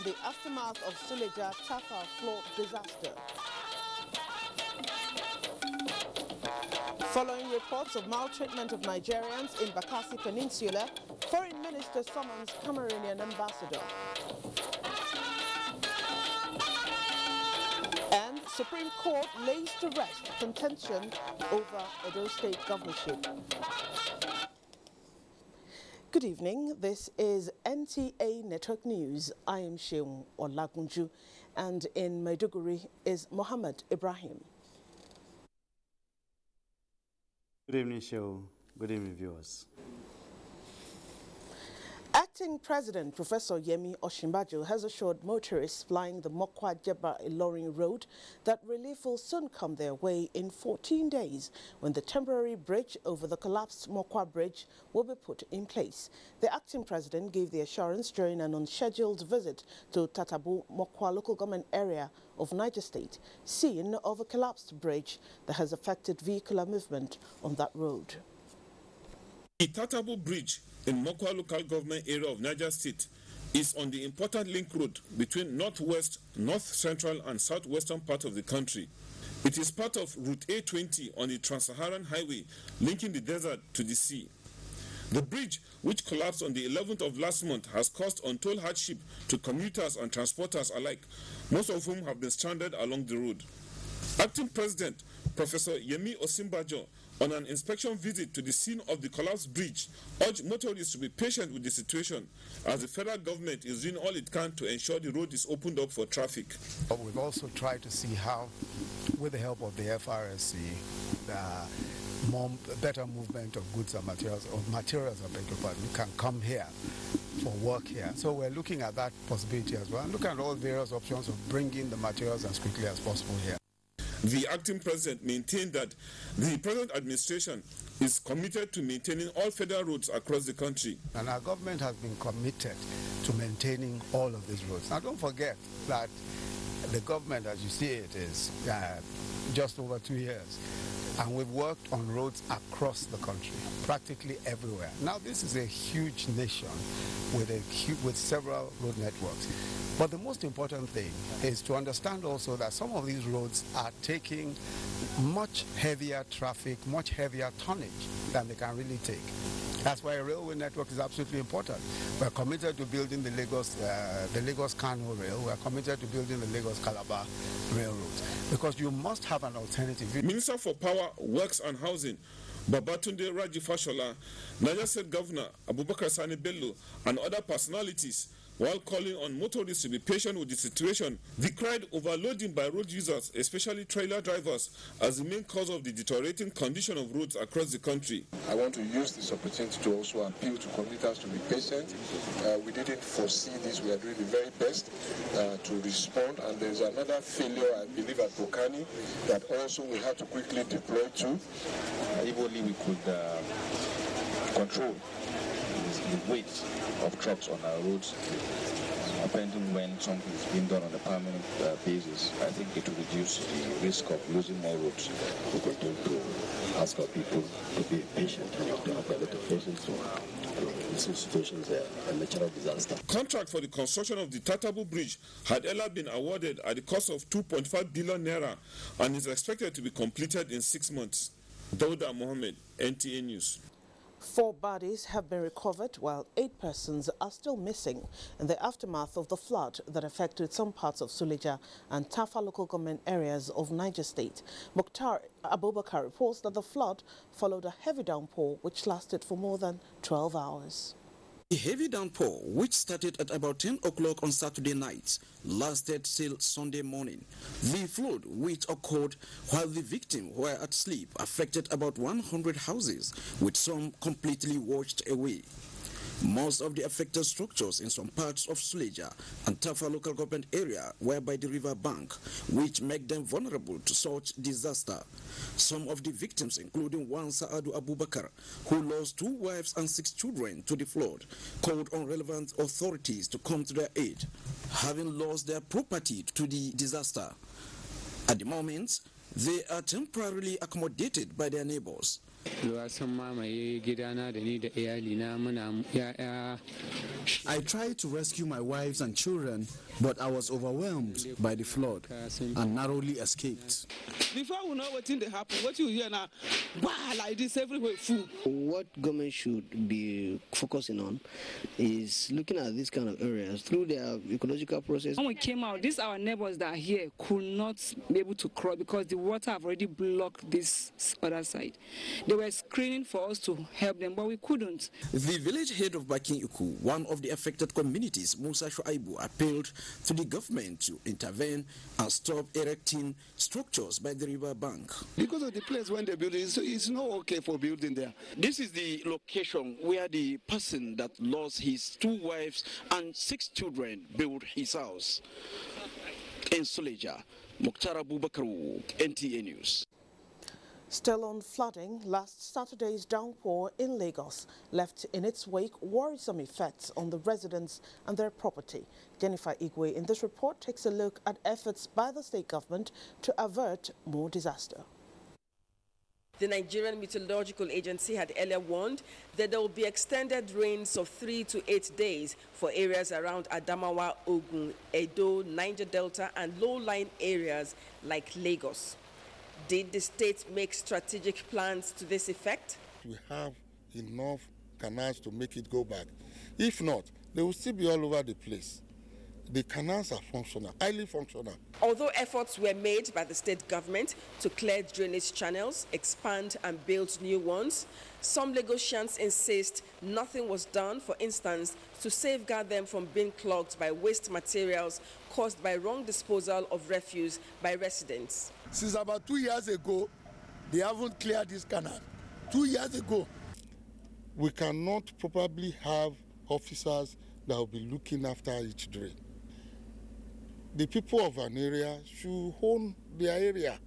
the aftermath of Suleja Tafa flood disaster. Following reports of maltreatment of Nigerians in Bakassi Peninsula, Foreign Minister summons Cameroonian ambassador. And Supreme Court lays to rest contention over Edo State governorship. Good evening, this is NTA Network News. I am Sheung Olagunju, and in Maiduguri is Mohammed Ibrahim. Good evening, Sheung. Good evening, viewers. Acting President Professor Yemi Osinbajo has assured motorists flying the Mokwa-Jeba-Ilorin road that relief will soon come their way in 14 days when the temporary bridge over the collapsed Mokwa Bridge will be put in place. The acting president gave the assurance during an unscheduled visit to Tatabu Mokwa local government area of Niger State, scene of a collapsed bridge that has affected vehicular movement on that road. The Tatabu Bridge in Mokwa local government area of Niger State is on the important link road between northwest, north central and southwestern part of the country. It is part of Route A20 on the Trans-Saharan Highway linking the desert to the sea. The bridge, which collapsed on the 11th of last month, has caused untold hardship to commuters and transporters alike, most of whom have been stranded along the road. Acting President Professor Yemi Osinbajo, on an inspection visit to the scene of the collapsed bridge, urged motorists to be patient with the situation as the federal government is doing all it can to ensure the road is opened up for traffic. But we've also tried to see how, with the help of the FRSC, better movement of goods and materials, can come here for work here. So we're looking at that possibility as well, and looking at all various options of bringing the materials as quickly as possible here. The acting president maintained that the present administration is committed to maintaining all federal roads across the country. And our government has been committed to maintaining all of these roads. Now don't forget that the government, as you see it, is just over 2 years. And we've worked on roads across the country, practically everywhere. Now this is a huge nation with several road networks. But the most important thing is to understand also that some of these roads are taking much heavier traffic, much heavier tonnage than they can really take. That's why a railway network is absolutely important. We're committed to building the Lagos-Kano rail. We're committed to building the Lagos-Calabar railroads, because you must have an alternative. Minister for Power, Works and Housing, Babatunde Raji Fashola, Niger State Governor Abubakar Sani Bello, and other personalities, while calling on motorists to be patient with the situation, decried overloading by road users, especially trailer drivers, as the main cause of the deteriorating condition of roads across the country. I want to use this opportunity to also appeal to commuters to be patient. We didn't foresee this. We are doing the very best to respond. And there's another failure, I believe, at Bokani that also we have to quickly deploy to. If only we could control the weight of trucks on our roads, apparently when something is being done on a permanent basis, I think it will reduce the risk of losing more roads. We continue to ask our people to be patient and to have a lot of patience to this situation is a natural disaster. Contract for the construction of the Tatabu Bridge had earlier been awarded at the cost of 2.5 billion naira and is expected to be completed in 6 months. Dauda Mohammed, NTA News. 4 bodies have been recovered while 8 persons are still missing in the aftermath of the flood that affected some parts of Suleja and Tafa local government areas of Niger State. Mukhtar Abubakar reports that the flood followed a heavy downpour which lasted for more than 12 hours. The heavy downpour, which started at about 10 o'clock on Saturday night, lasted till Sunday morning. The flood, which occurred while the victims were at sleep, affected about 100 houses, with some completely washed away. Most of the affected structures in some parts of Suleja and Tafa local government area were by the river bank, which make them vulnerable to such disaster. Some of the victims, including one Saadu Abubakar, who lost 2 wives and 6 children to the flood, called on relevant authorities to come to their aid, having lost their property to the disaster. At the moment, they are temporarily accommodated by their neighbors. I tried to rescue my wives and children, but I was overwhelmed by the flood and narrowly escaped. Before we know what happen, what you hear now, like this everywhere full. What government should be focusing on is looking at these kind of areas through their ecological process. When we came out, these our neighbors that are here could not be able to cross because the water have already blocked this other side. They were screening for us to help them, but we couldn't. The village head of Bakin Iku, one of the affected communities, Musa Shuaibu, appealed to the government to intervene and stop erecting structures by the river bank. Because of the place when they build it, it's not okay for building there. This is the location where the person that lost his 2 wives and 6 children built his house. In Suleja, Mukhtar Abubakar, NTA News. Still on flooding, last Saturday's downpour in Lagos left in its wake worrisome effects on the residents and their property. Jennifer Igwe in this report takes a look at efforts by the state government to avert more disaster. The Nigerian Meteorological Agency had earlier warned that there will be extended rains of 3 to 8 days for areas around Adamawa, Ogun, Edo, Niger Delta and low-lying areas like Lagos. Did the state make strategic plans to this effect? We have enough canals to make it go back. If not, they will still be all over the place. The canals are functional, highly functional. Although efforts were made by the state government to clear drainage channels, expand and build new ones, some Lagosians insist nothing was done, for instance, to safeguard them from being clogged by waste materials caused by wrong disposal of refuse by residents. Since about 2 years ago, they haven't cleared this canal. 2 years ago. We cannot probably have officers that will be looking after each drain. The people of an area should own their area.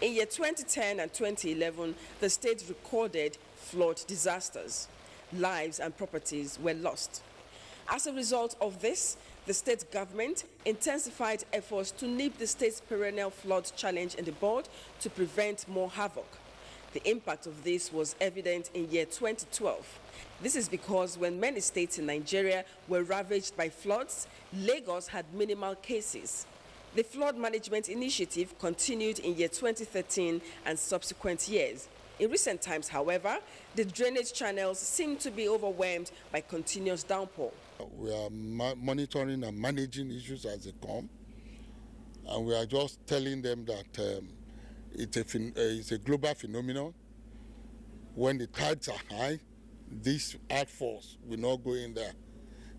In year 2010 and 2011, the state recorded flood disasters. Lives and properties were lost. As a result of this, the state government intensified efforts to nip the state's perennial flood challenge in the bud to prevent more havoc. The impact of this was evident in year 2012. This is because when many states in Nigeria were ravaged by floods, Lagos had minimal cases. The flood management initiative continued in year 2013 and subsequent years. In recent times, however, the drainage channels seem to be overwhelmed by continuous downpour. We are monitoring and managing issues as they come, and we are just telling them that it's a global phenomenon. When the tides are high, this hard force will not go in there.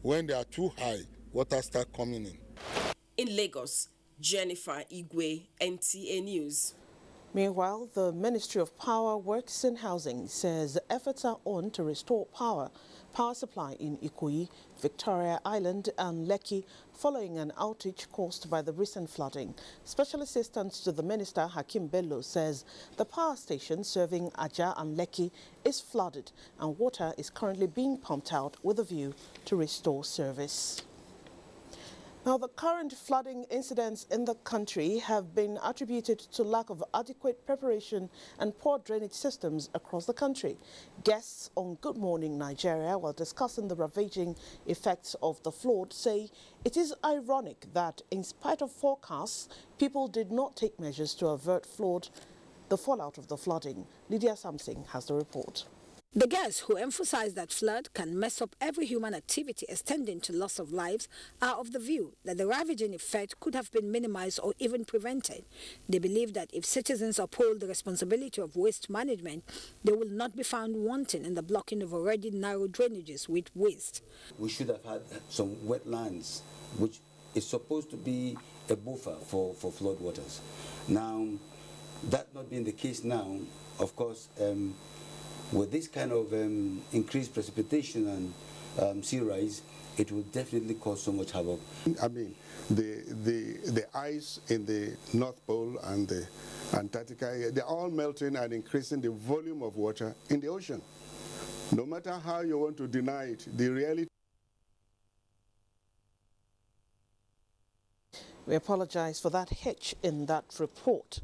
When they are too high, water starts coming in. In Lagos, Jennifer Igwe, NTA News. Meanwhile, the Ministry of Power, Works and Housing says efforts are on to restore power supply in Ikoyi, Victoria Island and Lekki following an outage caused by the recent flooding. Special Assistant to the Minister, Hakim Bello, says the power station serving Aja and Lekki is flooded and water is currently being pumped out with a view to restore service. Now, the current flooding incidents in the country have been attributed to lack of adequate preparation and poor drainage systems across the country. Guests on Good Morning Nigeria, while discussing the ravaging effects of the flood, say it is ironic that, in spite of forecasts, people did not take measures to avert the fallout of the flooding. Lydia Samsing has the report. The guests, who emphasize that flood can mess up every human activity extending to loss of lives, are of the view that the ravaging effect could have been minimized or even prevented. They believe that if citizens uphold the responsibility of waste management, they will not be found wanting in the blocking of already narrow drainages with waste. We should have had some wetlands, which is supposed to be a buffer for flood waters. Now, that not being the case now, of course, with this kind of increased precipitation and sea rise, it will definitely cause so much havoc. I mean, the ice in the North Pole and the Antarctica, they're all melting and increasing the volume of water in the ocean. No matter how you want to deny it, the reality. We apologize for that hitch in that report.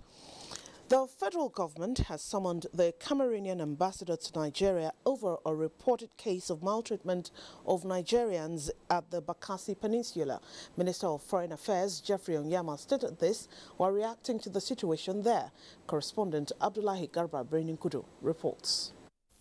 The federal government has summoned the Cameroonian ambassador to Nigeria over a reported case of maltreatment of Nigerians at the Bakassi Peninsula. Minister of Foreign Affairs Jeffrey Onyama stated this while reacting to the situation there. Correspondent Abdullahi Garba Breninkudu reports.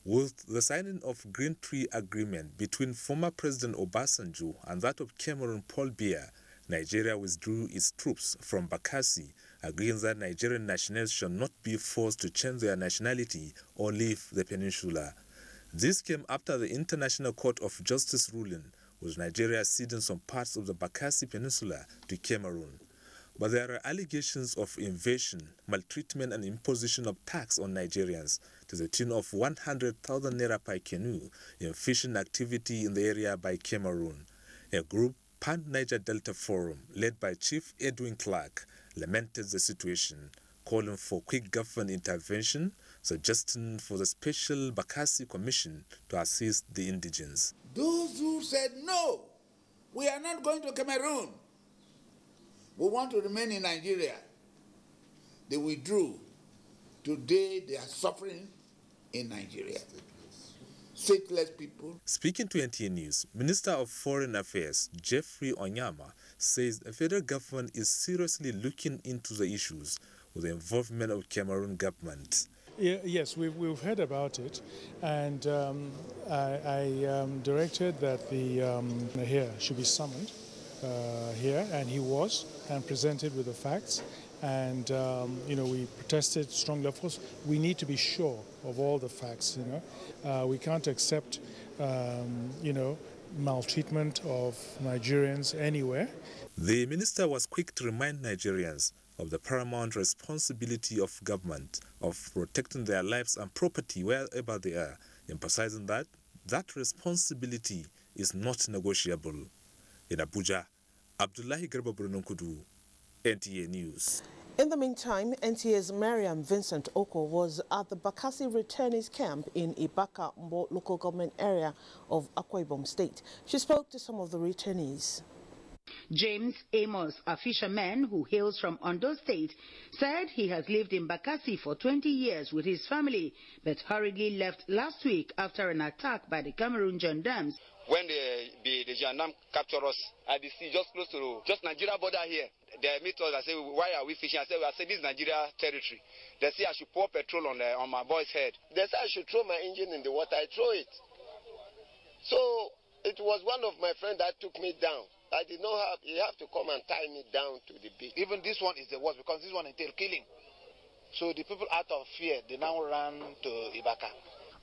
With the signing of Green Tree Agreement between former President Obasanjo and that of Cameroon Paul Biya, Nigeria withdrew its troops from Bakassi, agreeing that Nigerian nationals shall not be forced to change their nationality or leave the peninsula. This came after the International Court of Justice ruling, with Nigeria ceding some parts of the Bakassi Peninsula to Cameroon. But there are allegations of invasion, maltreatment and imposition of tax on Nigerians to the tune of 100,000 naira per canoe in fishing activity in the area by Cameroon. A group, Pan-Niger Delta Forum, led by Chief Edwin Clark, lamented the situation, calling for quick government intervention, suggesting for the Special Bakassi Commission to assist the indigents. Those who said, no, we are not going to Cameroon, we want to remain in Nigeria, they withdrew. Today they are suffering in Nigeria. Stateless people. Speaking to NTA News, Minister of Foreign Affairs Jeffrey Onyama says the federal government is seriously looking into the issues with the involvement of Cameroon government. Yes, we've heard about it, and I directed that the here should be summoned here, and he was, and presented with the facts. And, we protested strongly. Of course, we need to be sure of all the facts, We can't accept, maltreatment of Nigerians anywhere. The minister was quick to remind Nigerians of the paramount responsibility of government of protecting their lives and property wherever they are, emphasizing that that responsibility is not negotiable. In Abuja, Abdullahi Garba Brunokudu, NTA News. In the meantime, NTA's Mariam Vincent Oko was at the Bakassi returnees camp in Ibaka Mbo local government area of Akwa Ibom State. She spoke to some of the returnees. James Amos, a fisherman who hails from Ondo State, said he has lived in Bakassi for 20 years with his family, but hurriedly left last week after an attack by the Cameroon gendarmes. When the gendarmes captured us at the sea, just close to Nigeria border here, they meet us and say, why are we fishing? I said, this is Nigeria territory. They say I should pour petrol on my boy's head. They say I should throw my engine in the water. I throw it. So it was one of my friends that took me down. I did not have, he have to come and tie me down to the beach. Even this one is the worst because this one entails killing. So the people out of fear, they now run to Ibaka.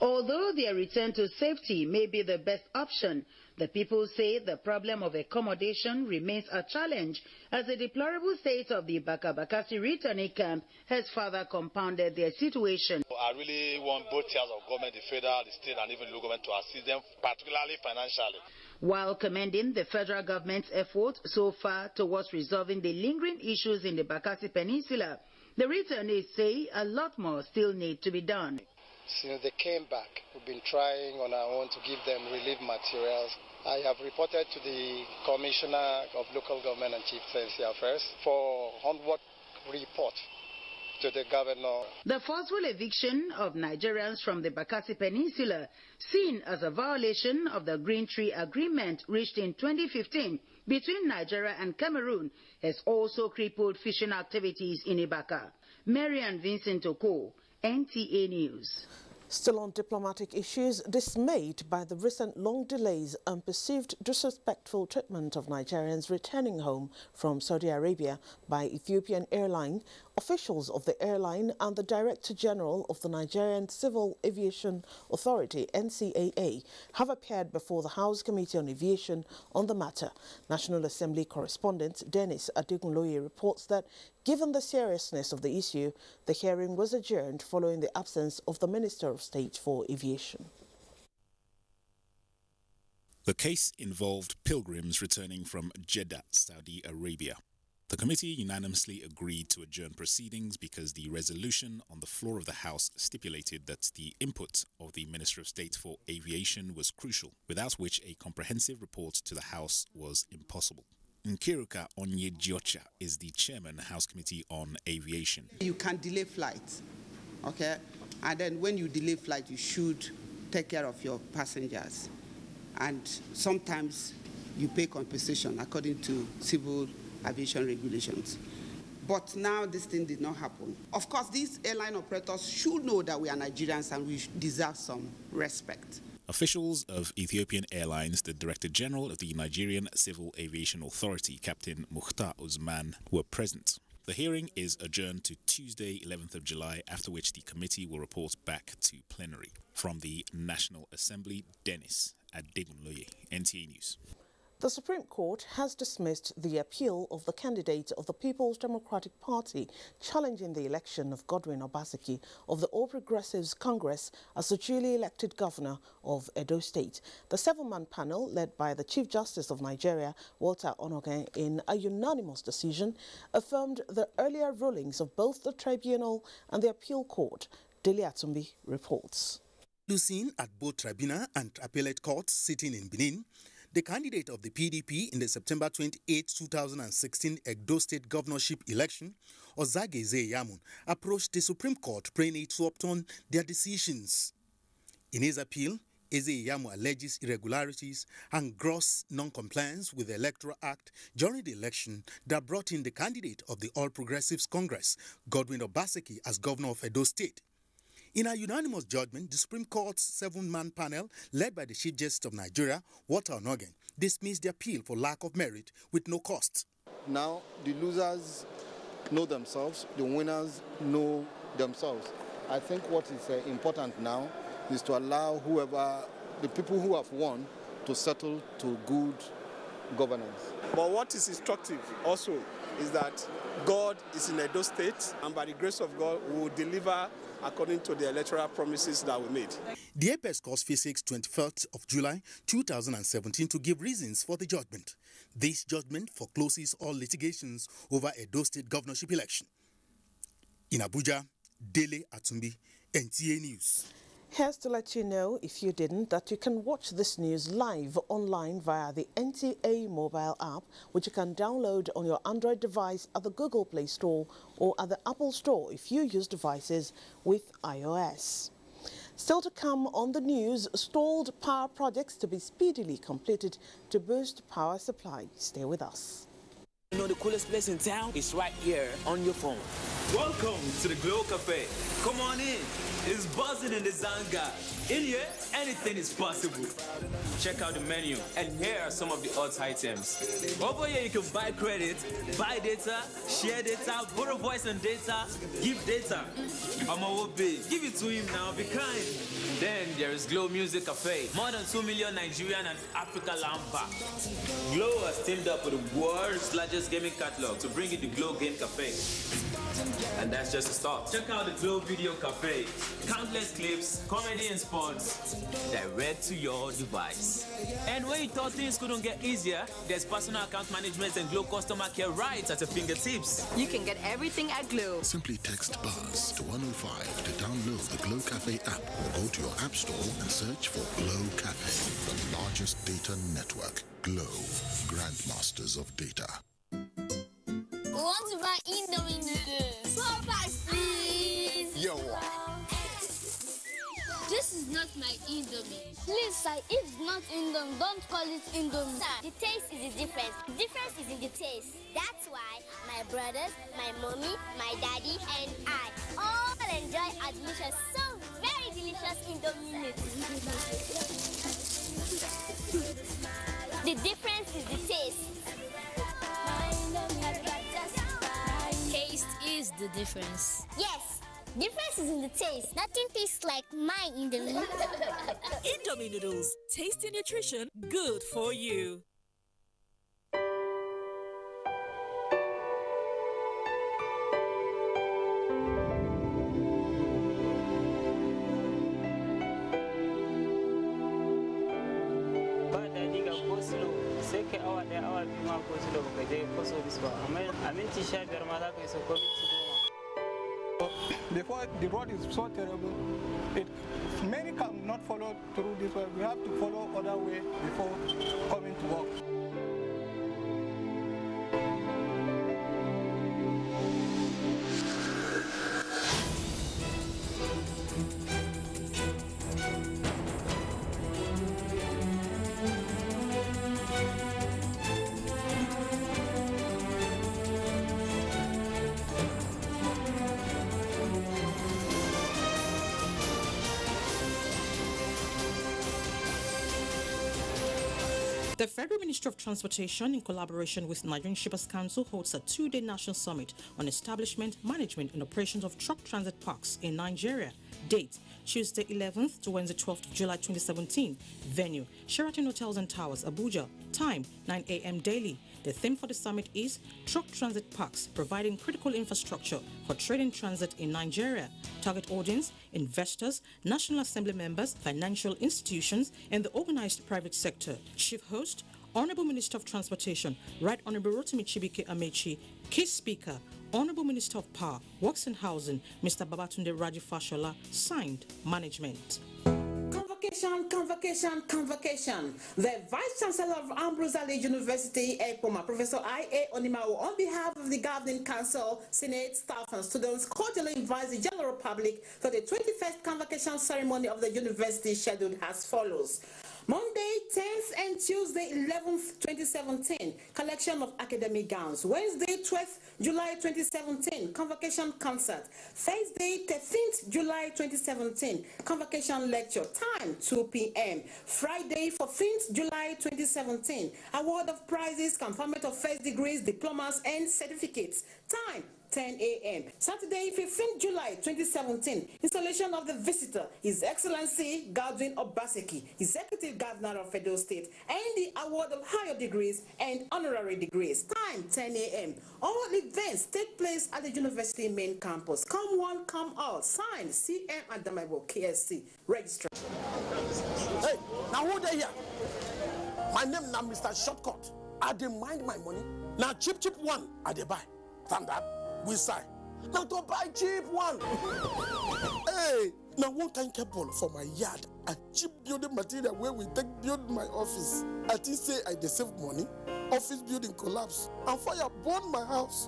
Although their return to safety may be the best option, the people say the problem of accommodation remains a challenge as the deplorable state of the Bakassi returnee camp has further compounded their situation. I really want both tiers of government, the federal, the state and even local government to assist them, particularly financially. While commending the federal government's effort so far towards resolving the lingering issues in the Bakassi Peninsula, the returnees say a lot more still need to be done. Since they came back, we've been trying on our own to give them relief materials. I have reported to the Commissioner of Local Government and Chieftaincy Affairs for onward report to the governor. The forceful eviction of Nigerians from the Bakassi Peninsula, seen as a violation of the Green Tree Agreement reached in 2015 between Nigeria and Cameroon, has also crippled fishing activities in Ibaka. Marian Vincent Oko, NTA News. Still on diplomatic issues, dismayed by the recent long delays and perceived disrespectful treatment of Nigerians returning home from Saudi Arabia by Ethiopian Airline, officials of the airline and the Director General of the Nigerian Civil Aviation Authority, NCAA, have appeared before the House Committee on Aviation on the matter. National Assembly correspondent Dennis Adegunloye reports that given the seriousness of the issue, the hearing was adjourned following the absence of the Minister of State for Aviation. The case involved pilgrims returning from Jeddah, Saudi Arabia. The committee unanimously agreed to adjourn proceedings because the resolution on the floor of the House stipulated that the input of the Minister of State for Aviation was crucial, without which a comprehensive report to the House was impossible. Nkiruka Onyejiocha is the chairman, House Committee on Aviation. You can delay flights, okay? And then when you delay flight, you should take care of your passengers. And sometimes you pay compensation according to civil aviation regulations. But now this thing did not happen. Of course, these airline operators should know that we are Nigerians and we deserve some respect. Officials of Ethiopian Airlines, the Director General of the Nigerian Civil Aviation Authority, Captain Mukhtar Usman, were present. The hearing is adjourned to Tuesday, 11th of July, after which the committee will report back to plenary. From the National Assembly, Dennis Adegunloye, NTA News. The Supreme Court has dismissed the appeal of the candidate of the People's Democratic Party challenging the election of Godwin Obaseki of the All Progressives Congress as the duly elected governor of Edo State. The 7-man panel, led by the Chief Justice of Nigeria, Walter Onogen, in a unanimous decision, affirmed the earlier rulings of both the tribunal and the appeal court. Dele Atumbi reports. Seen at both tribunal and appellate courts sitting in Benin, the candidate of the PDP in the September 28, 2016 Edo State governorship election, Ozage Ezeyamun, approached the Supreme Court praying it to upturn their decisions. In his appeal, Ezeyamun alleges irregularities and gross non-compliance with the Electoral Act during the election that brought in the candidate of the All Progressives Congress, Godwin Obaseki, as governor of Edo State. In a unanimous judgment, the Supreme Court's 7-man panel, led by the Chief Justice of Nigeria, Walter Onogen, dismissed the appeal for lack of merit with no cost. Now, the losers know themselves, the winners know themselves. I think what is important now is to allow the people who have won to settle to good governance. But what is instructive also is that God is in Edo State, and by the grace of God, we will deliver according to the electoral promises that we made. The Apex Court fixed 21st of July 2017 to give reasons for the judgment. This judgment forecloses all litigations over Edo State governorship election. In Abuja, Dele Atumbi, NTA News. Here's to let you know, if you didn't, that you can watch this news live online via the NTA mobile app, which you can download on your Android device at the Google Play Store or at the Apple Store if you use devices with iOS. Still to come on the news, stalled power projects to be speedily completed to boost power supply. Stay with us. You know the coolest place in town is right here on your phone. Welcome to the Glow Cafe. Come on in. It's buzzing in the Zanga. In here, anything is possible. Check out the menu, and here are some of the hot items. Over here, you can buy credit, buy data, share data, borrow voice and data, give data. Give it to him now, be kind. Then there is Glow Music Cafe. More than 2 million Nigerian and Africa land back. Glow has teamed up with the world's largest gaming catalog to bring you the Glow Game Cafe. And that's just a start. Check out the Glow Video Cafe. Countless clips, comedy and sports, direct to your device. And when you thought things couldn't get easier, there's personal account management and Glow customer care right at your fingertips. You can get everything at Glow. Simply text BUZZ to 105 to download the Glow Cafe app or go to your app store and search for Glow Cafe, the largest data network. Glow, grandmasters of data. We want to buy Indomie noodles. 4 packs, please. Yo. This is not my Indomie. Please, sir, it's not Indomie. Don't call it Indomie. Sir, the taste is the difference. The difference is in the taste. That's why my brothers, my mommy, my daddy, and I all enjoy a delicious, so very delicious Indomie noodles. The difference is the taste. Taste is the difference. Yes, difference is in the taste. Nothing tastes like my Indomie. Indomie noodles, tasty nutrition, good for you. Before the road is so terrible, many cannot follow through this way. We have to follow other way before coming to work. The Federal Ministry of Transportation, in collaboration with Nigerian Shippers Council, holds a two-day national summit on establishment, management and operations of truck transit parks in Nigeria. Date, Tuesday 11th to Wednesday 12th of July 2017. Venue, Sheraton Hotels and Towers, Abuja. Time, 9 a.m. daily. The theme for the summit is Truck Transit Parks, providing critical infrastructure for trading transit in Nigeria. Target audience, investors, National Assembly members, financial institutions, and the organized private sector. Chief host, Honorable Minister of Transportation, Right Honorable Rotimi Chibike Amechi. Key speaker, Honorable Minister of Power, Works and Housing, Mr. Babatunde Raji Fashola. Signed, Management. Convocation. The Vice Chancellor of Ambrose Ali University, EPOMA, Professor I.A. Onimawo, on behalf of the Governing Council, Senate, staff and students, cordially invites the general public for the 21st convocation ceremony of the university scheduled as follows. Monday 10th and Tuesday 11th 2017, collection of academic gowns. Wednesday 12th July 2017, convocation concert. Thursday 13th July 2017, convocation lecture. Time 2 p.m. Friday 14th July 2017, award of prizes, conferment of first degrees, diplomas and certificates. Time 10 a.m. Saturday, 15th July 2017, installation of the visitor, His Excellency Godwin Obaseki, Executive Governor of Edo State, and the award of higher degrees and honorary degrees. Time 10 a.m. All events take place at the university main campus. Come one, come all. Signed, CM Adamaibo, KSC, Registrar. Hey, now who they here? My name now Mr. Shortcut. I didn't mind my money. Now cheap one, I dey buy. Standard. We say, now to buy cheap one. Hey, now one kind cable for my yard, a cheap building material where we take build my office. I think say I dey save money. Office building collapse and fire burn my house.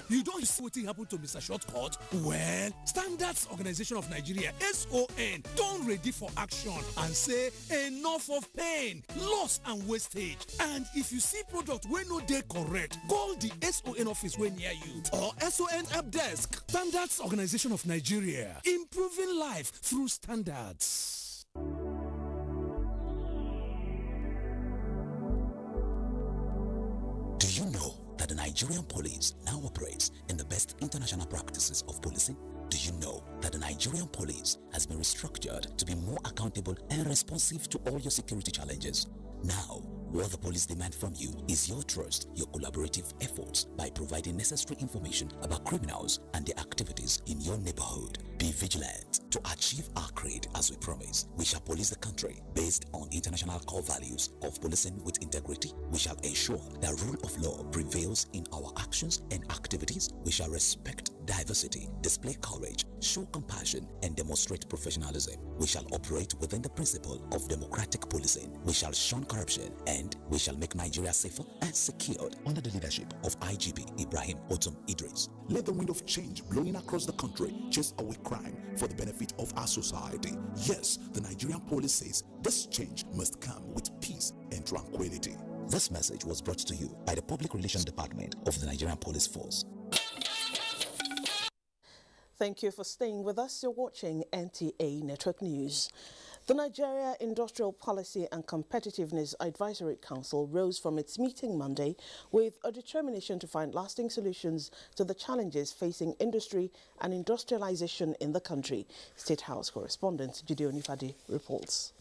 You don't see what happened to Mr. Shortcut? Well, Standards Organization of Nigeria, SON, don't ready for action and say enough of pain, loss and wastage. And if you see product where no dey correct, call the SON office when near you or SON help desk. Standards Organization of Nigeria, improving life through standards. Do you know that the Nigerian police now operates in the best international practices of policing? Do you know that the Nigerian police has been restructured to be more accountable and responsive to all your security challenges? Now, what the police demand from you is your trust, your collaborative efforts by providing necessary information about criminals and their activities in your neighborhood. Be vigilant. To achieve our creed as we promise, we shall police the country based on international core values of policing with integrity. We shall ensure that rule of law prevails in our actions and activities. We shall respect diversity, display courage, show compassion, and demonstrate professionalism. We shall operate within the principle of democratic policing. We shall shun corruption, and we shall make Nigeria safer and secured under the leadership of IGP Ibrahim Otum Idris. Let the wind of change blowing across the country chase away crime for the benefit of our society. Yes, the Nigerian police says this change must come with peace and tranquility. This message was brought to you by the Public Relations Department of the Nigerian Police Force. Thank you for staying with us. You're watching NTA Network News. The Nigeria Industrial Policy and Competitiveness Advisory Council rose from its meeting Monday with a determination to find lasting solutions to the challenges facing industry and industrialization in the country. State House correspondent Gideon Ifadi reports.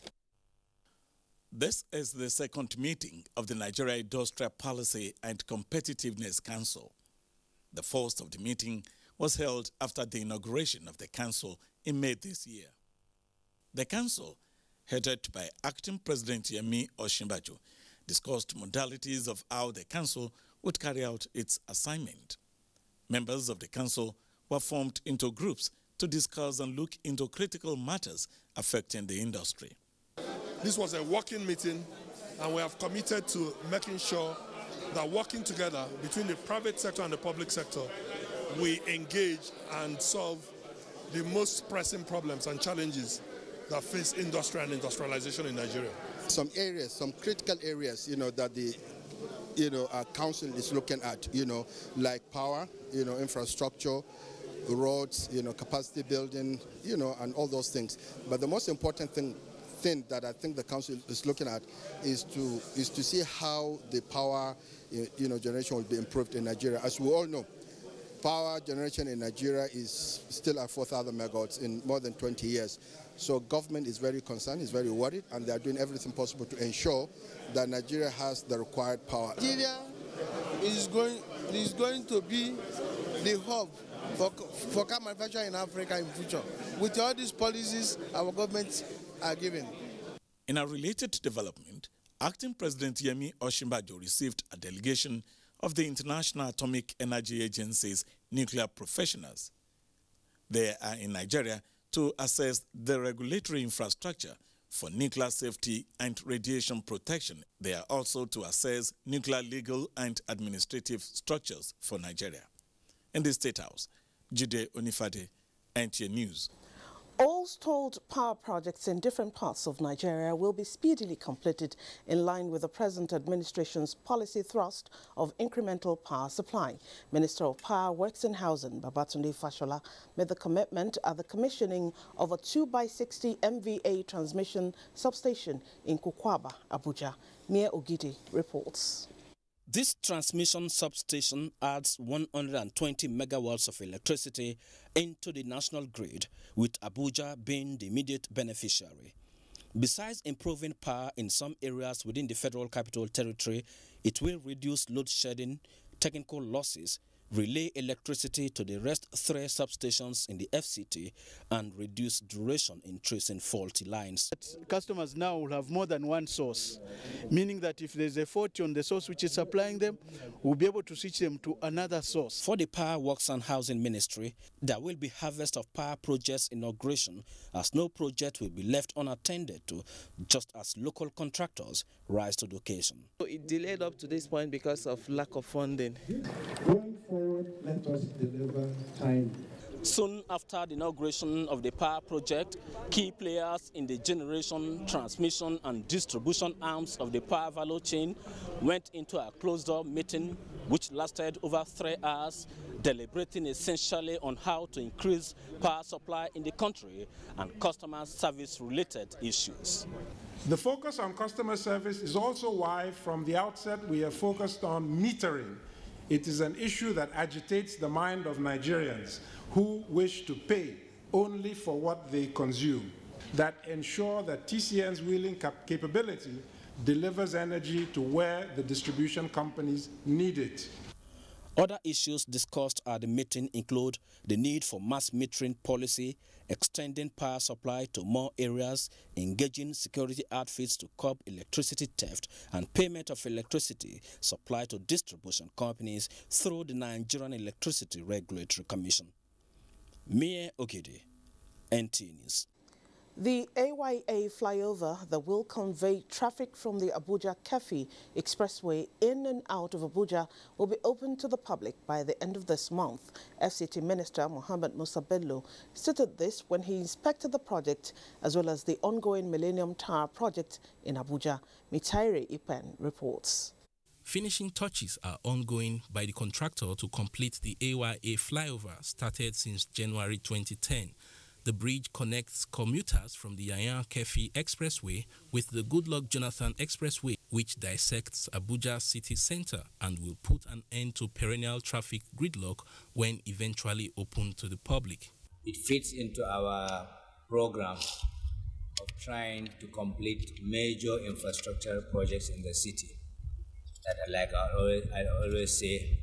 This is the second meeting of the Nigeria Industrial Policy and Competitiveness Council. The first of the meeting was held after the inauguration of the council in May this year. The council, headed by Acting President Yemi Osinbajo, discussed modalities of how the council would carry out its assignment. Members of the council were formed into groups to discuss and look into critical matters affecting the industry. This was a working meeting, and we have committed to making sure that working together between the private sector and the public sector, we engage and solve the most pressing problems and challenges that face industry and industrialization in Nigeria. Some areas, some critical areas, that the, our council is looking at, like power, infrastructure, roads, capacity building, and all those things. But the most important thing thing that I think the council is looking at is to see how the power generation will be improved in Nigeria. As we all know, power generation in Nigeria is still at 4,000 megawatts in more than 20 years. So government is very concerned, is very worried, and they are doing everything possible to ensure that Nigeria has the required power. Nigeria is going to be the hub for car manufacturing in Africa in future, with all these policies our governments are giving. In a related development, Acting President Yemi Osinbajo received a delegation of the International Atomic Energy Agency's nuclear professionals. They are in Nigeria to assess the regulatory infrastructure for nuclear safety and radiation protection. They are also to assess nuclear legal and administrative structures for Nigeria. In the State House, Jide Onifade, NTA News. All stalled power projects in different parts of Nigeria will be speedily completed in line with the present administration's policy thrust of incremental power supply. Minister of Power, Works and Housing, Babatunde Fashola, made the commitment at the commissioning of a 2x60 MVA transmission substation in Kukwaba, Abuja. Mia Ogidi reports. This transmission substation adds 120 megawatts of electricity into the national grid, with Abuja being the immediate beneficiary. Besides improving power in some areas within the Federal Capital Territory, it will reduce load shedding, technical losses, relay electricity to the rest 3 substations in the FCT, and reduce duration in tracing faulty lines. Customers now will have more than one source, meaning that if there's a fault on the source which is supplying them, we'll be able to switch them to another source. For the Power, Works and Housing Ministry, there will be harvest of power projects inauguration, as no project will be left unattended to, just as local contractors rise to the occasion. It delayed up to this point because of lack of funding. Let us deliver timely. Soon after the inauguration of the power project, key players in the generation, transmission and distribution arms of the power value chain went into a closed-door meeting which lasted over 3 hours, deliberating essentially on how to increase power supply in the country and customer service-related issues. The focus on customer service is also why, from the outset, we have focused on metering. It is an issue that agitates the mind of Nigerians who wish to pay only for what they consume, that ensure that TCN's wheeling capability delivers energy to where the distribution companies need it. Other issues discussed at the meeting include the need for mass metering policy, extending power supply to more areas, engaging security outfits to curb electricity theft, and payment of electricity supplied to distribution companies through the Nigerian Electricity Regulatory Commission. Mie Ogidi, NTA News. The AYA flyover that will convey traffic from the Abuja-Kefi Expressway in and out of Abuja will be open to the public by the end of this month. FCT Minister Mohammed Musa Bello stated this when he inspected the project as well as the ongoing Millennium Tower project in Abuja. Mitaire Ipen reports. Finishing touches are ongoing by the contractor to complete the AYA flyover started since January 2010. The bridge connects commuters from the Yayan-Kefi Expressway with the Goodluck Jonathan Expressway, which dissects Abuja city center and will put an end to perennial traffic gridlock when eventually open to the public. It fits into our program of trying to complete major infrastructure projects in the city that, like I always say,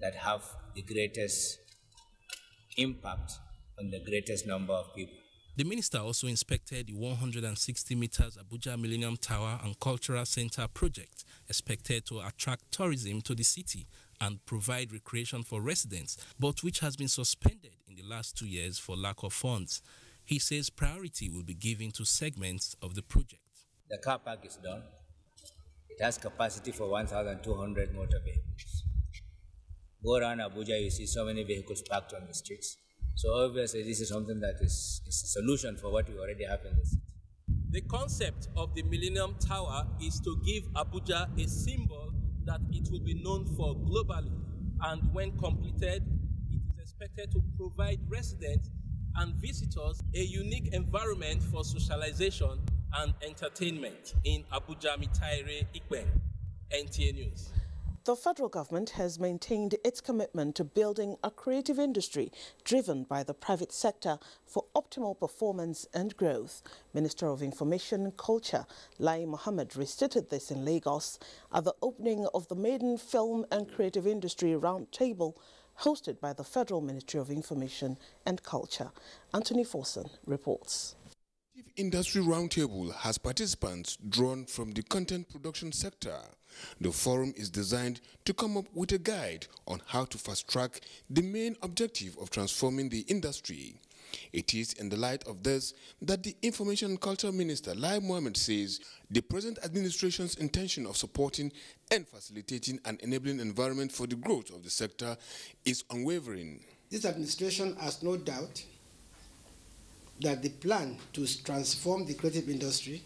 that have the greatest impact on the greatest number of people. The minister also inspected the 160 meters Abuja Millennium Tower and Cultural Center project, expected to attract tourism to the city and provide recreation for residents, but which has been suspended in the last 2 years for lack of funds. He says priority will be given to segments of the project. The car park is done. It has capacity for 1,200 motor vehicles. Go around Abuja, you see so many vehicles parked on the streets. So obviously this is something that is a solution for what we already have in the city. The concept of the Millennium Tower is to give Abuja a symbol that it will be known for globally. And when completed, it is expected to provide residents and visitors a unique environment for socialization and entertainment in Abuja Mitaire Ikben. NTA News. The federal government has maintained its commitment to building a creative industry driven by the private sector for optimal performance and growth. Minister of Information and Culture, Lai Mohammed, restated this in Lagos at the opening of the Maiden Film and Creative Industry Roundtable hosted by the Federal Ministry of Information and Culture. Anthony Forson reports. Industry Roundtable has participants drawn from the content production sector. The forum is designed to come up with a guide on how to fast-track the main objective of transforming the industry. It is in the light of this that the Information and Culture Minister, Lai Mohammed, says the present administration's intention of supporting and facilitating an enabling environment for the growth of the sector is unwavering. This administration has no doubt that the plan to transform the creative industry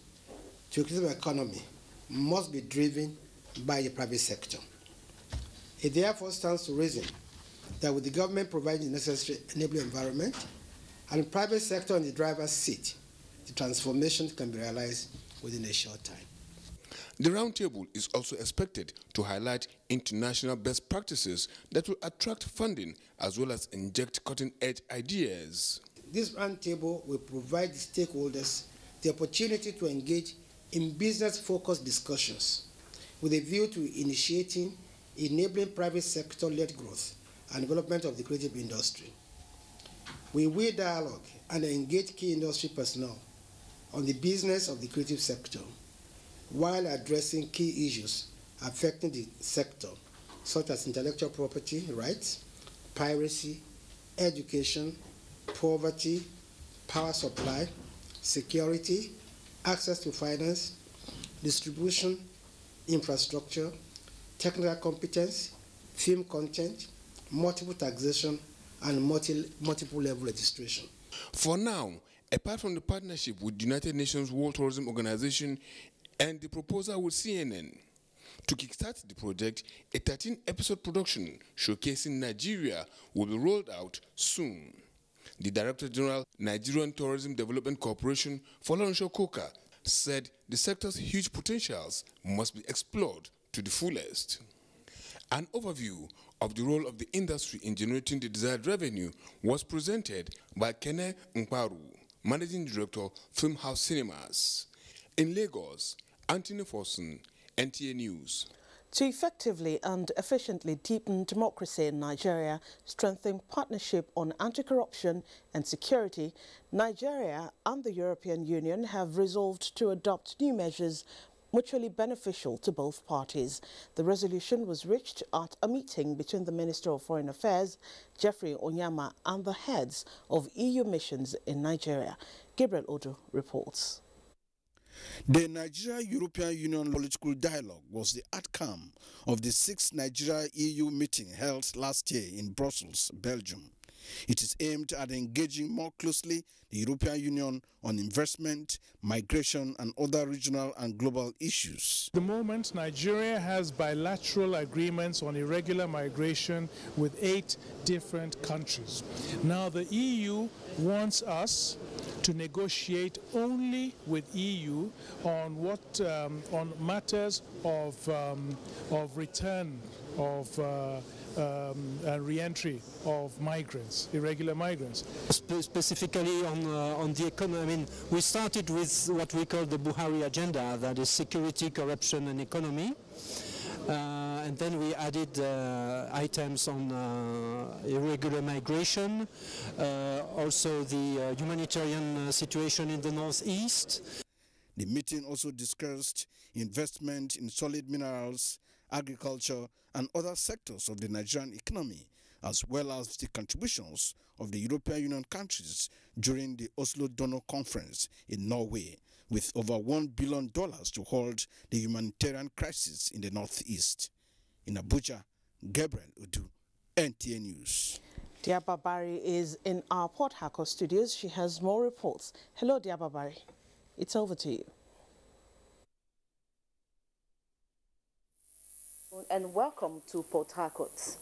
to a creative economy must be driven by the private sector. It therefore stands to reason that with the government providing the necessary enabling environment and the private sector in the driver's seat, the transformation can be realized within a short time. The roundtable is also expected to highlight international best practices that will attract funding as well as inject cutting-edge ideas. This roundtable will provide the stakeholders the opportunity to engage in business-focused discussions with a view to initiating enabling private sector-led growth and development of the creative industry. We will dialogue and engage key industry personnel on the business of the creative sector while addressing key issues affecting the sector, such as intellectual property rights, piracy, education, poverty, power supply, security, access to finance, distribution, infrastructure, technical competence, film content, multiple taxation, and multiple level registration. For now, apart from the partnership with the United Nations World Tourism Organization and the proposal with CNN, to kickstart the project, a 13-episode production showcasing Nigeria will be rolled out soon. The Director General, Nigerian Tourism Development Corporation, Folarunsho Koka, said the sector's huge potentials must be explored to the fullest. An overview of the role of the industry in generating the desired revenue was presented by Kene Nkwaru, Managing Director, Film House Cinemas. In Lagos, Anthony Forson, NTA News. To effectively and efficiently deepen democracy in Nigeria, strengthen partnership on anti-corruption and security, Nigeria and the European Union have resolved to adopt new measures mutually beneficial to both parties. The resolution was reached at a meeting between the Minister of Foreign Affairs, Geoffrey Onyama, and the heads of EU missions in Nigeria. Gabriel Odu reports. The Nigeria-European Union political dialogue was the outcome of the 6th Nigeria-EU meeting held last year in Brussels, Belgium. It is aimed at engaging more closely the European Union on investment, migration, and other regional and global issues. At the moment, Nigeria has bilateral agreements on irregular migration with 8 different countries. Now, the EU wants us to negotiate only with EU on what on matters of return of and re-entry of migrants, irregular migrants. Specifically on the economy, I mean, we started with what we call the Buhari agenda, that is security, corruption, and economy. And then we added items on irregular migration, also the humanitarian situation in the northeast. The meeting also discussed investment in solid minerals, agriculture, and other sectors of the Nigerian economy, as well as the contributions of the European Union countries during the Oslo Donor Conference in Norway, with over $1 billion to hold the humanitarian crisis in the northeast. In Abuja, Gabriel Udu, NTA News. Diababari is in our Port Harcourt studios. She has more reports. Hello, Diababari. It's over to you. And welcome to Port Harcourt.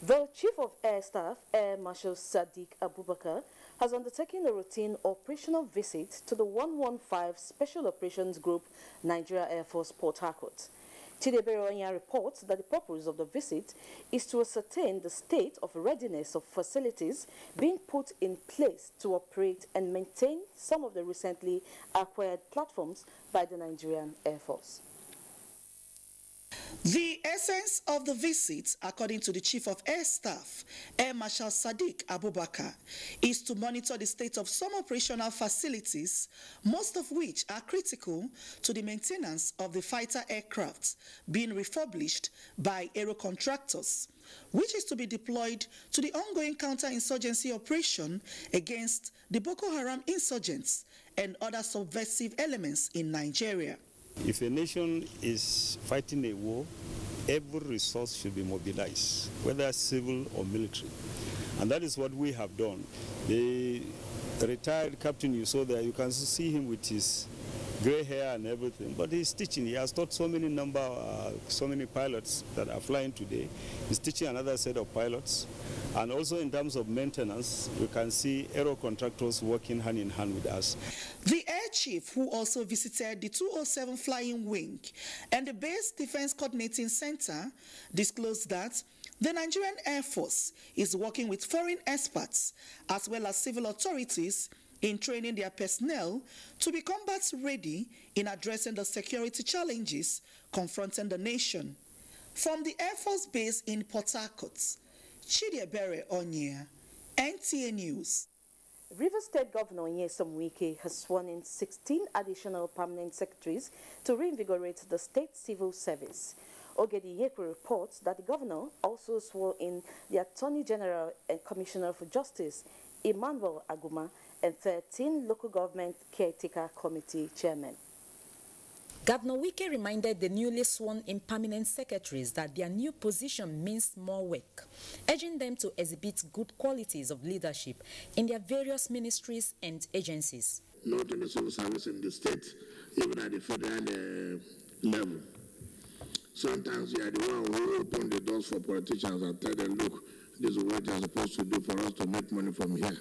The Chief of Air Staff, Air Marshal Sadiq Abubakar, has undertaken a routine operational visit to the 115 Special Operations Group, Nigeria Air Force, Port Harcourt. Chidebere Onya reports that the purpose of the visit is to ascertain the state of readiness of facilities being put in place to operate and maintain some of the recently acquired platforms by the Nigerian Air Force. The essence of the visit, according to the Chief of Air Staff, Air Marshal Sadiq Abubakar, is to monitor the state of some operational facilities, most of which are critical to the maintenance of the fighter aircraft being refurbished by aero contractors, which is to be deployed to the ongoing counter-insurgency operation against the Boko Haram insurgents and other subversive elements in Nigeria. If a nation is fighting a war, every resource should be mobilized, whether civil or military. And that is what we have done. The retired captain you saw there, you can see him with his gray hair and everything, but he's teaching. He has taught so many pilots that are flying today. He's teaching another set of pilots. And also in terms of maintenance, you can see aero contractors working hand in hand with us. The Air Chief, who also visited the 207 Flying Wing and the Base Defense Coordinating Center, disclosed that the Nigerian Air Force is working with foreign experts as well as civil authorities in training their personnel to be combat ready in addressing the security challenges confronting the nation. From the Air Force Base in Port Harcourt, Chidebere Onya, NTA News. Rivers State Governor Nyesom Wike has sworn in 16 additional permanent secretaries to reinvigorate the state civil service. Ogedi Yekwe reports that the governor also swore in the Attorney General and Commissioner for Justice, Emmanuel Aguma, and 13 local government caretaker committee chairmen. Governor Wike reminded the newly sworn-in permanent secretaries that their new position means more work, urging them to exhibit good qualities of leadership in their various ministries and agencies. Not in the civil service in the state, even at the federal level. Sometimes you are the one who open the doors for politicians and tell them, look, this is what you're supposed to do for us to make money from here.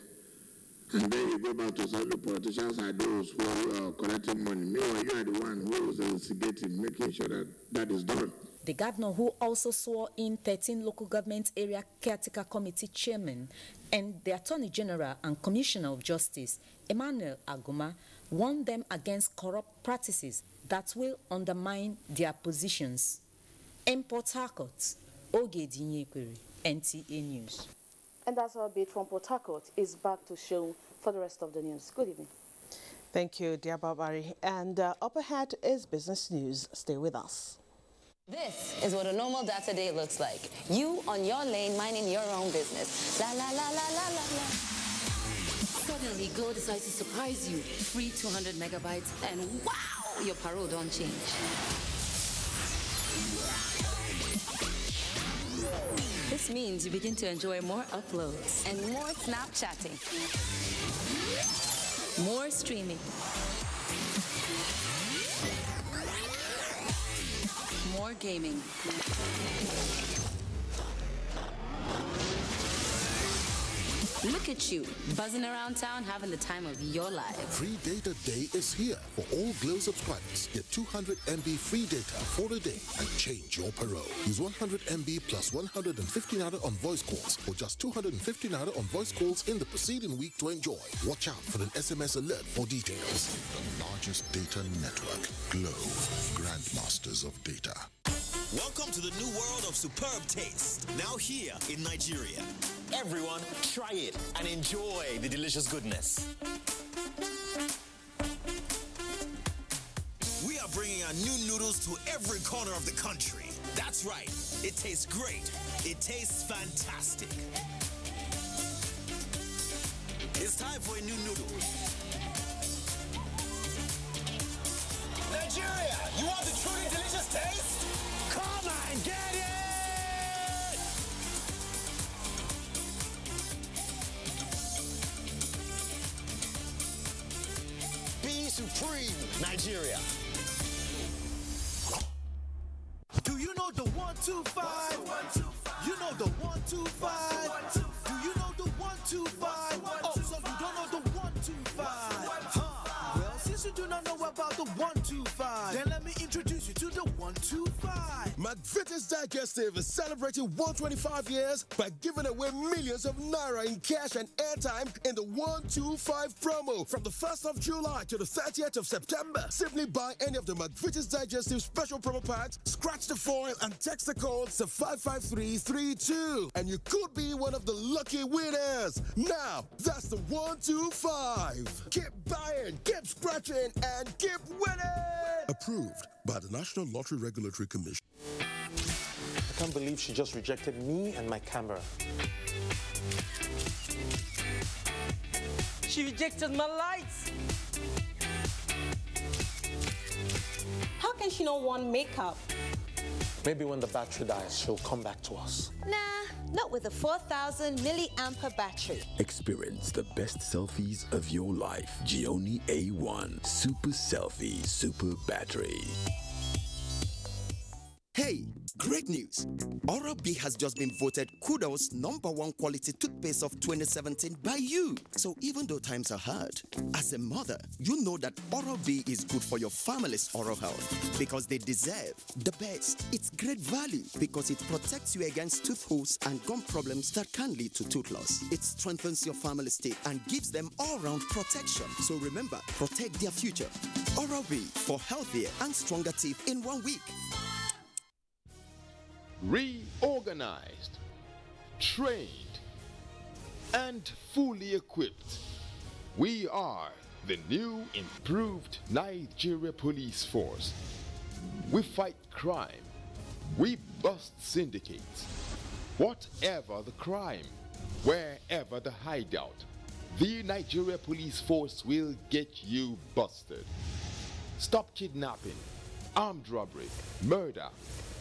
And then you go back to say, the politicians are those who are collecting money. Meanwhile, you are the one who is instigating, making sure that that is done. The governor, who also swore in 13 local government area caretaker committee chairmen and the Attorney General and Commissioner of Justice, Emmanuel Aguma, warned them against corrupt practices that will undermine their positions. In Port Harcourt, Ogedi Nyekwere, NTA News. And that's our bit from Port Harcourt. Is back to show for the rest of the news. Good evening. Thank you, dear Barbari. And up ahead is business news. Stay with us. This is what a normal data day looks like. You on your lane, minding your own business. La la la la la la la. Suddenly, Glow decides to surprise you. Free 200 megabytes, and wow, your parole don't change. This means you begin to enjoy more uploads and more Snapchatting, more streaming, more gaming. Look at you, buzzing around town, having the time of your life. Free Data Day is here for all Glow subscribers. Get 200 MB free data for a day and change your parole. Use 100 MB plus 150 naira on voice calls or just 250 naira on voice calls in the preceding week to enjoy. Watch out for an SMS alert for details. The largest data network, Glow, grandmasters of data. Welcome to the new world of superb taste, now here in Nigeria. Everyone, try it and enjoy the delicious goodness. We are bringing our new noodles to every corner of the country. That's right, it tastes great. It tastes fantastic. It's time for a new noodle. Nigeria, you want the truly delicious taste? Come and get it! Be supreme, Nigeria. Do you know the 125? You know the 125. Do you know the 125? Oh, so you don't know the 125. Huh. Well, since you do not know about the 125, then let me introduce you to the 125. McVitie's Digestive is celebrating 125 years by giving away millions of naira in cash and airtime in the 125 promo from the 1st of July to the 30th of September. Simply buy any of the McVitie's Digestive special promo packs, scratch the foil, and text the code to 55332, and you could be one of the lucky winners. Now, that's the 125. Keep buying, keep scratching, and keep winning. Approved by the National Lottery Regulatory Commission. I can't believe she just rejected me and my camera. She rejected my lights. How can she not want makeup? Maybe when the battery dies, she'll come back to us. Nah, not with a 4,000 milliampere battery. Experience the best selfies of your life. Gioni A1 Super Selfie Super Battery. Hey, great news! Oral-B has just been voted Kudos #1 quality toothpaste of 2017 by you. So even though times are hard, as a mother, you know that Oral-B is good for your family's oral health because they deserve the best. It's great value because it protects you against tooth holes and gum problems that can lead to tooth loss. It strengthens your family's teeth and gives them all-round protection. So remember, protect their future. Oral-B for healthier and stronger teeth in 1 week. Reorganized, trained, and fully equipped, we are the new improved Nigeria Police Force. We fight crime, we bust syndicates. Whatever the crime, wherever the hideout, the Nigeria Police Force will get you busted. Stop kidnapping, armed robbery, murder,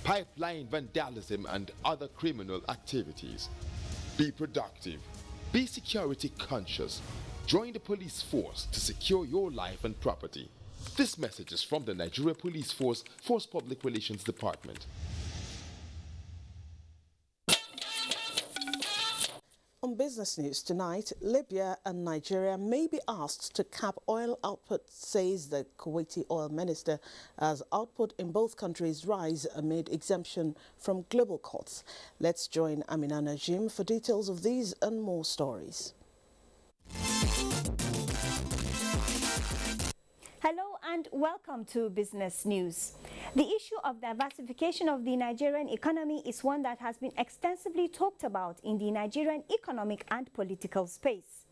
pipeline vandalism, and other criminal activities. Be productive. Be security conscious. Join the police force to secure your life and property. This message is from the Nigeria Police Force Public Relations Department. On business news tonight, Libya and Nigeria may be asked to cap oil output, says the Kuwaiti oil minister, as output in both countries rise amid exemption from global courts. Let's join Amina Najim for details of these and more stories. Hello and welcome to Business News. The issue of diversification of the Nigerian economy is one that has been extensively talked about in the Nigerian economic and political space.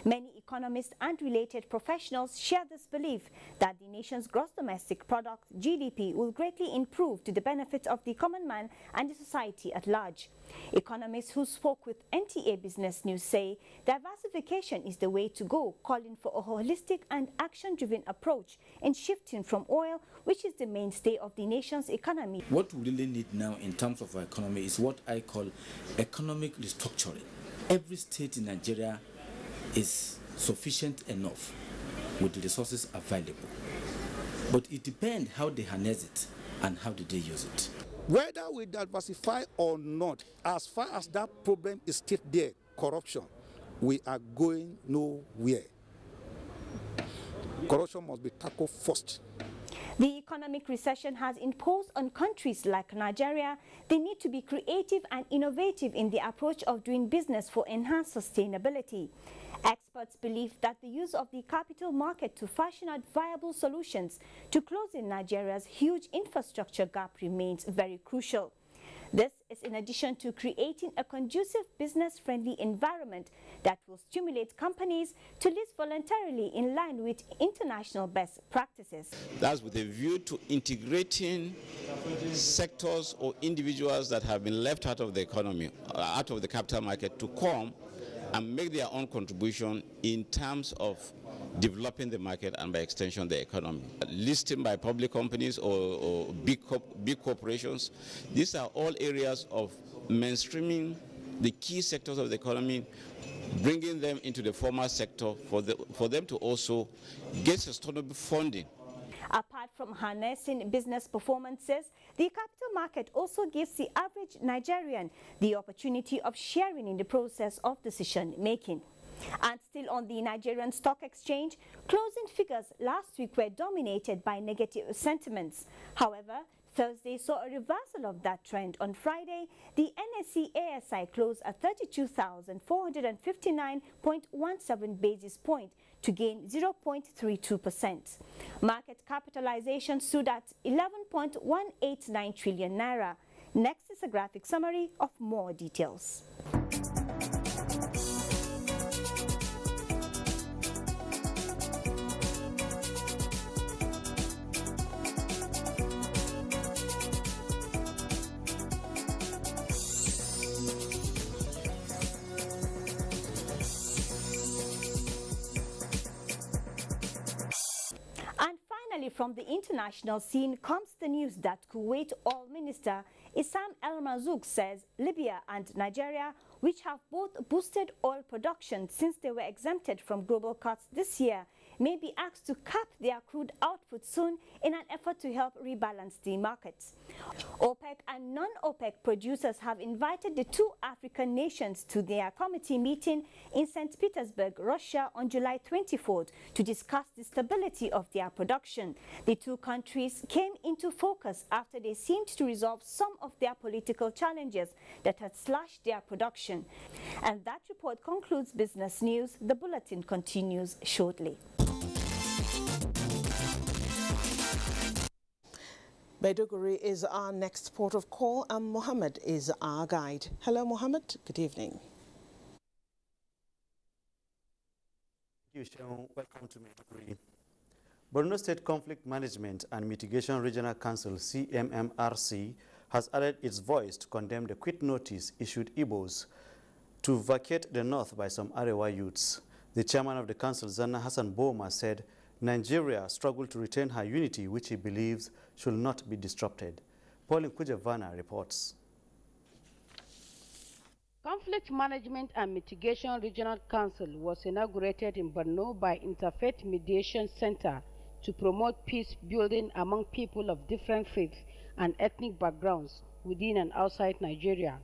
Many economists and related professionals share this belief that the nation's gross domestic product, GDP, will greatly improve to the benefit of the common man and the society at large. Economists who spoke with NTA Business News say diversification is the way to go, calling for a holistic and action-driven approach in shifting from oil, which is the mainstay of the nation's economy. What we really need now in terms of our economy is what I call economic restructuring. Every state in Nigeria is sufficient enough with the resources available, but it depends how they harness it and how do they use it. Whether we diversify or not, as far as that problem is still there, corruption, we are going nowhere. Corruption must be tackled first. The economic recession has imposed on countries like Nigeria the need to be creative and innovative in the approach of doing business for enhanced sustainability. Experts believe that the use of the capital market to fashion out viable solutions to closing Nigeria's huge infrastructure gap remains very crucial. This is in addition to creating a conducive business-friendly environment that will stimulate companies to list voluntarily in line with international best practices. That's with a view to integrating sectors or individuals that have been left out of the economy, out of the capital market, to come and make their own contribution in terms of developing the market and by extension the economy. Listing by public companies or big corporations, these are all areas of mainstreaming the key sectors of the economy, bringing them into the formal sector for them to also get sustainable funding. Apart from harnessing business performances, the capital market also gives the average Nigerian the opportunity of sharing in the process of decision-making. And still on the Nigerian Stock Exchange, closing figures last week were dominated by negative sentiments. However, Thursday saw a reversal of that trend. On Friday, the NSE ASI closed at 32,459.17 basis points to gain 0.32%. Market capitalization stood at 11.189 trillion naira. Next is a graphic summary of more details. From the international scene comes the news that Kuwait Oil Minister Issam El Marzouk says Libya and Nigeria, which have both boosted oil production since they were exempted from global cuts this year, may be asked to cap their crude output soon in an effort to help rebalance the markets. OPEC and non-OPEC producers have invited the two African nations to their committee meeting in St. Petersburg, Russia on July 24th to discuss the stability of their production. The two countries came into focus after they seemed to resolve some of their political challenges that had slashed their production. And that report concludes business news. The bulletin continues shortly. Maiduguri is our next port of call and Mohammed is our guide. Hello Mohammed, good evening. Thank you, Shaun. Welcome to Maiduguri. Borno State Conflict Management and Mitigation Regional Council CMMRC has added its voice to condemn the quit notice issued Igbos to vacate the north by some Arewa youths. The chairman of the council, Zanna Hassan Boma, said Nigeria struggled to retain her unity, which he believes should not be disrupted. Pauline Kujavana reports. Conflict Management and Mitigation Regional Council was inaugurated in Borno by Interfaith Mediation Center to promote peace building among people of different faiths and ethnic backgrounds within and outside Nigeria.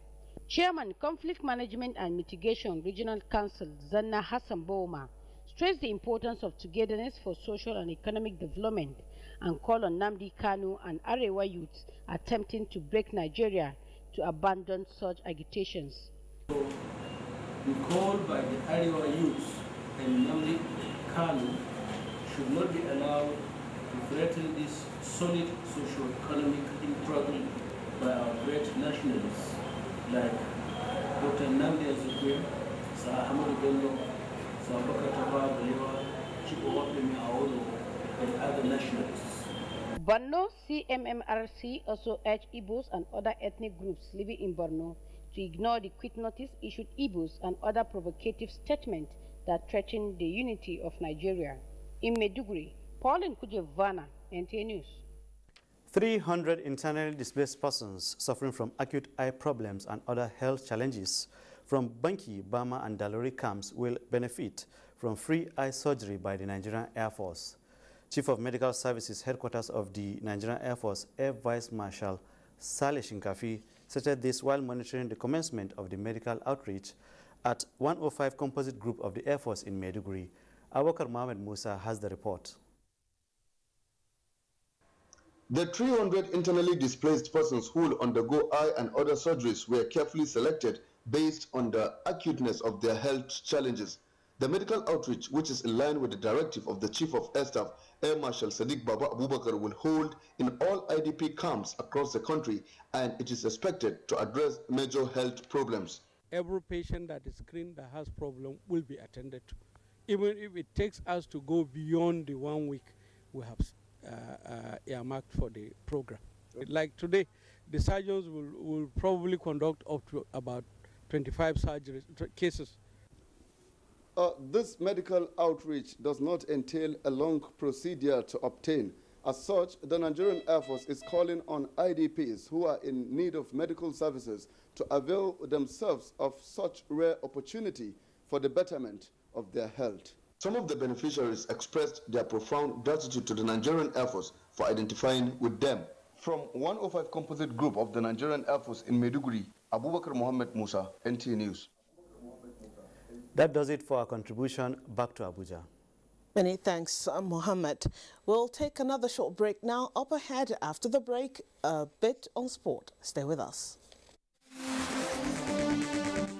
Chairman, Conflict Management and Mitigation Regional Council, Zanna Hassan Boma, stressed the importance of togetherness for social and economic development and called on Nnamdi Kanu and Arewa youths attempting to break Nigeria to abandon such agitations. The call by the Arewa youths and Nnamdi Kanu should not be allowed to threaten this solid socio-economic struggle by our great nationalists like Dr. Nnamdi Azikiwe, Sir Ahmadu Bello, Sir Abubakar Tafawa Balewa, Chief Owapemi Awolowo, and other nationalists. Borno CMMRC also urged Igbos and other ethnic groups living in Borno to ignore the quit notice issued Igbos and other provocative statements that threaten the unity of Nigeria. In Maiduguri, Pauline Kujevana, NTA News. 300 internally displaced persons suffering from acute eye problems and other health challenges from Banki, Bama, and Dalori camps will benefit from free eye surgery by the Nigerian Air Force. Chief of Medical Services, Headquarters of the Nigerian Air Force, Air Vice Marshal Saleh Shinkafi, stated this while monitoring the commencement of the medical outreach at 105 Composite Group of the Air Force in Maiduguri. Abubakar Mohamed Musa has the report. The 300 internally displaced persons who will undergo eye and other surgeries were carefully selected based on the acuteness of their health challenges. The medical outreach, which is in line with the directive of the Chief of Air Staff, Air Marshal Sadiq Baba Abubakar, will hold in all IDP camps across the country, and it is expected to address major health problems. Every patient that is screened that has problem will be attended to. Even if it takes us to go beyond the 1 week we have earmarked for the program. Like today, the surgeons will probably conduct up to about 25 surgeries cases. This medical outreach does not entail a long procedure to obtain. As such, the Nigerian Air Force is calling on IDPs who are in need of medical services to avail themselves of such rare opportunity for the betterment of their health. Some of the beneficiaries expressed their profound gratitude to the Nigerian Air Force for identifying with them. From 105 Composite Group of the Nigerian Air Force in Maiduguri, Abubakar Mohammed Musa, NT News. That does it for our contribution. Back to Abuja. Many thanks, Mohammed. We'll take another short break now. Up ahead after the break, a bit on sport. Stay with us.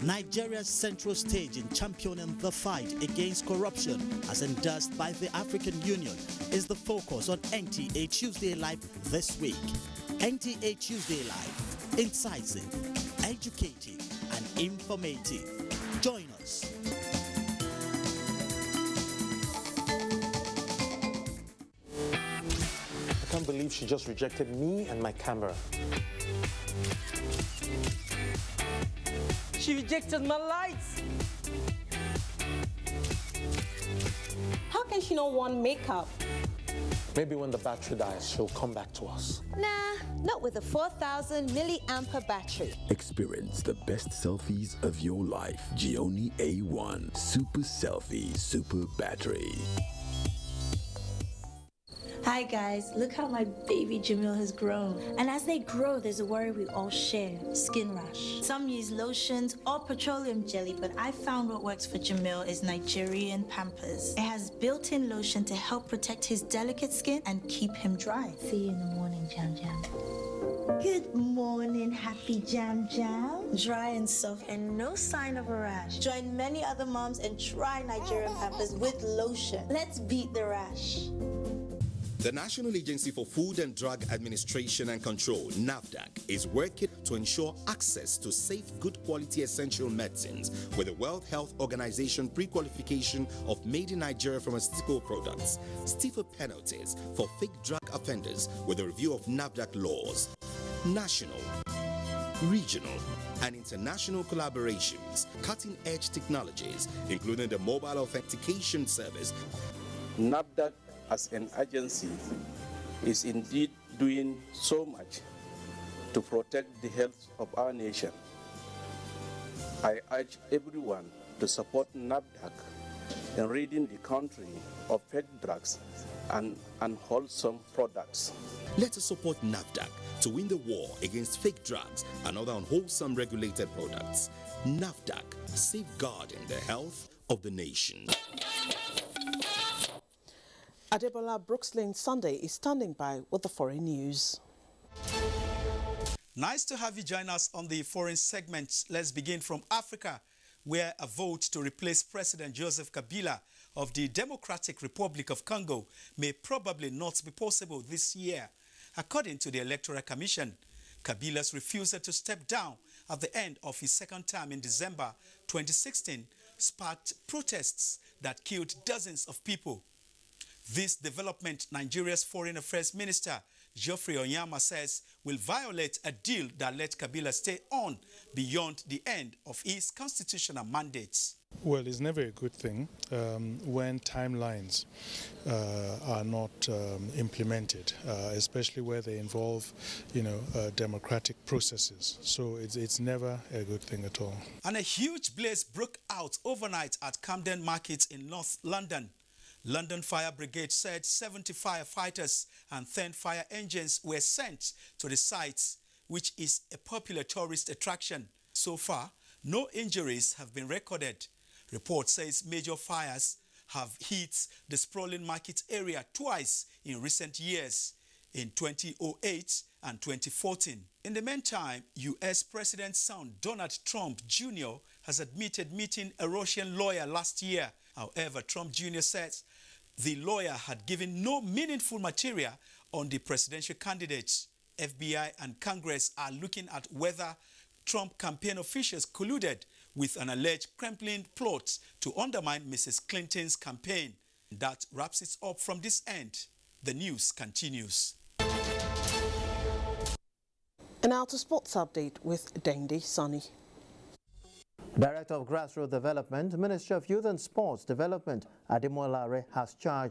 Nigeria's central stage in championing the fight against corruption, as endorsed by the African Union, is the focus on NTA Tuesday Live this week. NTA Tuesday Live, incisive, educative, and informative. Join us. I can't believe she just rejected me and my camera. She rejected my lights. How can she not want makeup? Maybe when the battery dies, she'll come back to us. Nah, not with a 4,000 milliampere battery. Experience the best selfies of your life. Gioni A1 Super Selfie Super Battery. Hi guys, look how my baby Jamil has grown. And as they grow, there's a worry we all share, skin rash. Some use lotions or petroleum jelly, but I found what works for Jamil is Nigerian Pampers. It has built-in lotion to help protect his delicate skin and keep him dry. See you in the morning, Jam Jam. Good morning, happy Jam Jam. Dry and soft and no sign of a rash. Join many other moms and try Nigerian Pampers with lotion. Let's beat the rash. The National Agency for Food and Drug Administration and Control, NAFDAC, is working to ensure access to safe, good quality essential medicines with the World Health Organization pre-qualification of made in Nigeria pharmaceutical products, stiffer penalties for fake drug offenders with a review of NAFDAC laws, national, regional, and international collaborations, cutting-edge technologies, including the mobile authentication service. NAFDAC as an agency is indeed doing so much to protect the health of our nation. I urge everyone to support NAFDAC in ridding the country of fake drugs and unwholesome products. Let us support NAFDAC to win the war against fake drugs and other unwholesome regulated products. NAFDAC, safeguarding the health of the nation. Adebola Brookslyn Sunday is standing by with the foreign news. Nice to have you join us on the foreign segment. Let's begin from Africa, where a vote to replace President Joseph Kabila of the Democratic Republic of Congo may probably not be possible this year. According to the Electoral Commission, Kabila's refusal to step down at the end of his second term in December 2016 sparked protests that killed dozens of people. This development, Nigeria's Foreign Affairs Minister Geoffrey Onyama says, will violate a deal that let Kabila stay on beyond the end of his constitutional mandates. Well, it's never a good thing when timelines are not implemented, especially where they involve, democratic processes. So it's never a good thing at all. And a huge blaze broke out overnight at Camden Market in North London. London Fire Brigade said 70 firefighters and 10 fire engines were sent to the site, which is a popular tourist attraction. So far, no injuries have been recorded. Report says major fires have hit the sprawling market area twice in recent years, in 2008 and 2014. In the meantime, U.S. President's son Donald Trump Jr. has admitted meeting a Russian lawyer last year. However, Trump Jr. says the lawyer had given no meaningful material on the presidential candidates. FBI and Congress are looking at whether Trump campaign officials colluded with an alleged Kremlin plot to undermine Mrs. Clinton's campaign. That wraps it up from this end. The news continues. And now to sports update with Dendi Sonny. Director of Grassroots Development, Ministry of Youth and Sports Development, Ademolare, has charged